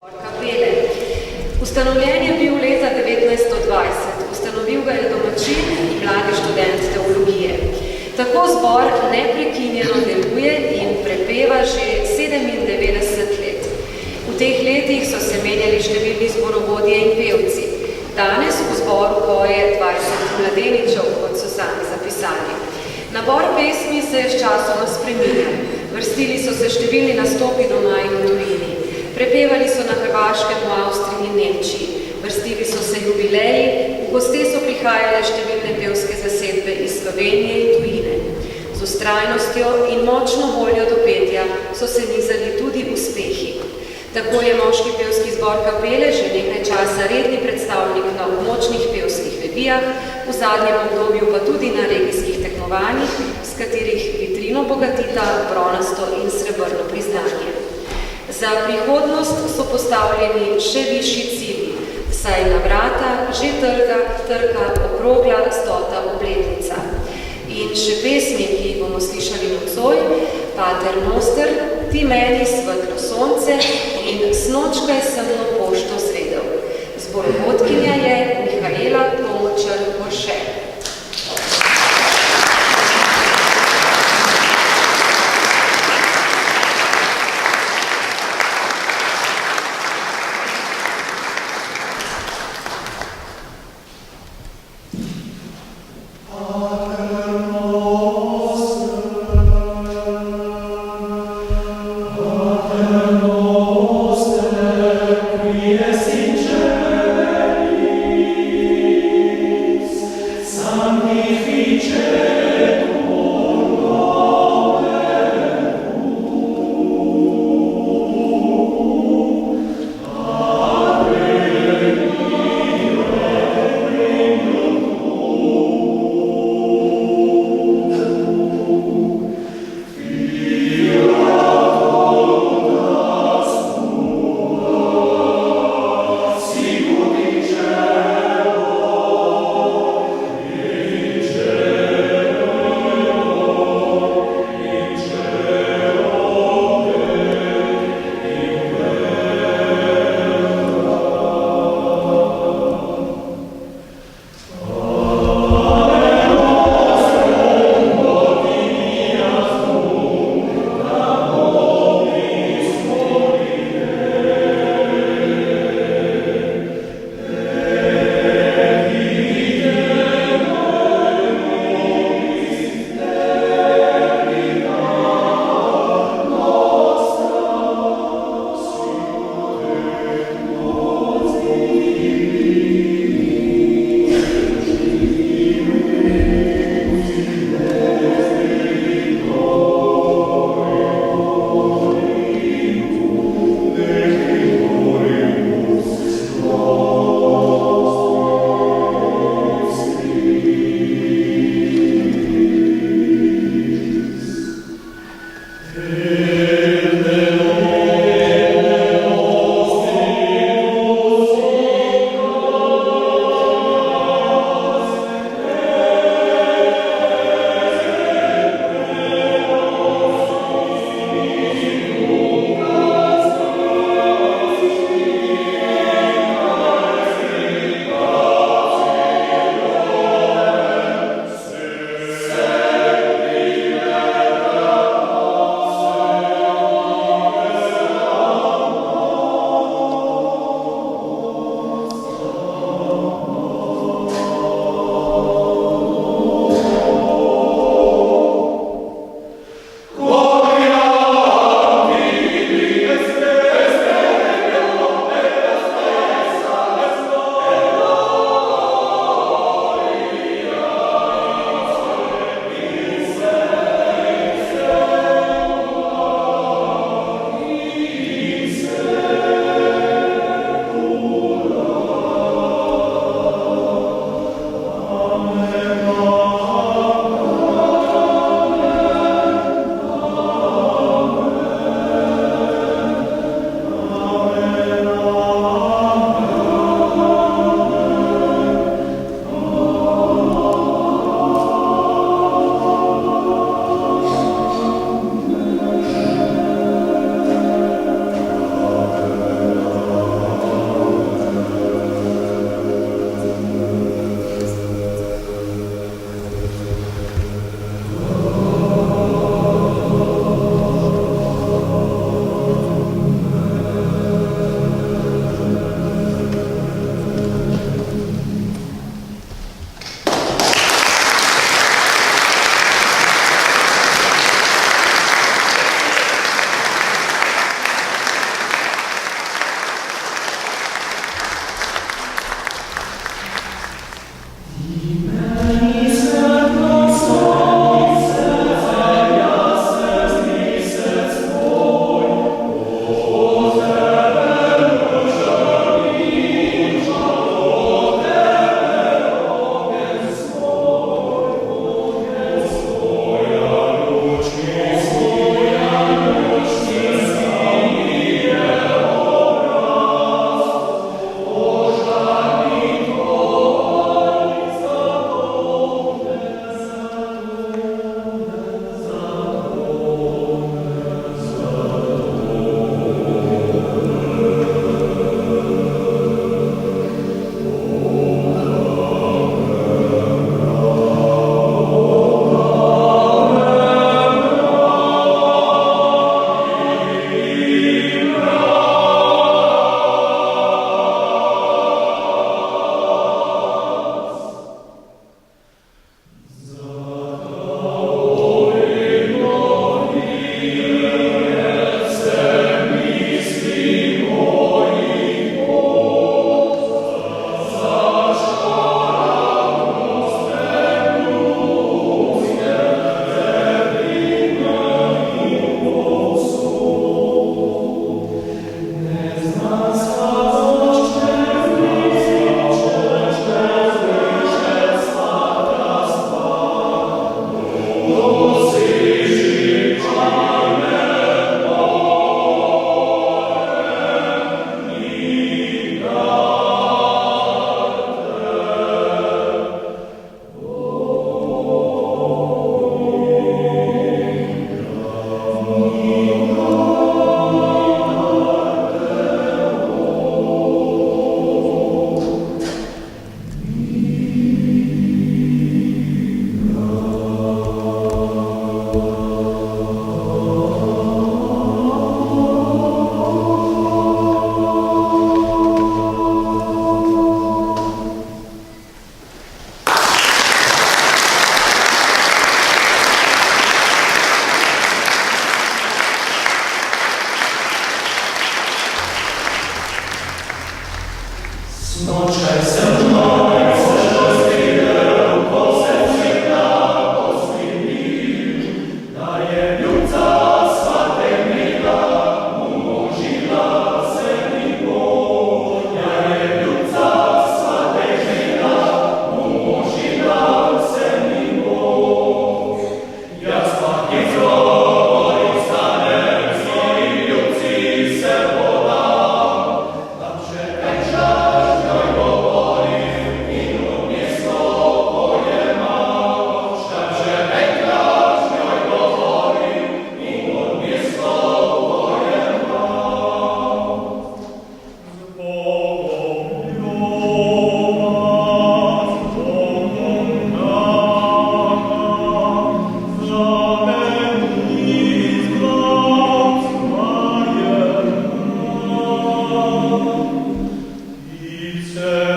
Kapele. Ustanovljen je bil leta 1920, ustanovil ga je domačin in mladi študent teologije. Tako zbor neprekinjeno deluje in prepeva že 97 let. V teh letih so se menjali številni zborovodje in pevci. Danes v zboru poje 20 mladeničev, kot so sami zapisali. Nabor pesmi se je sčasoma spreminjal. Vrstili so se številni nastopi doma in v tujini. Prepevali so na Hrvaškem, v Avstriji in Nemčiji. Vrstili so se jubileji, v goste so prihajale številne pevske zasedbe iz Slovenije in tujine. Z vztrajnostjo in močno voljo do petja so se nizali tudi uspehi. Tako je moški pevski zbor Kapele že nekaj časa redni predstavnik na območnih pevskih revijah, v zadnjem obdobju pa tudi na regijskih tekmovanjih, s katerih vitrino bogatita bronasto in srebrno priznanje. Za prihodnost so postavljeni še višji cilji, saj na vrata že trka okrogla 100. obletnica. In še pesmi, ki jih bomo slišali nocoj, Pater Noster, Ti meni svetlo sonce in Snočkaj semno pošto zvedel. Zborovodkinja je Mihaela Klomočar-Gorše. Amen. Say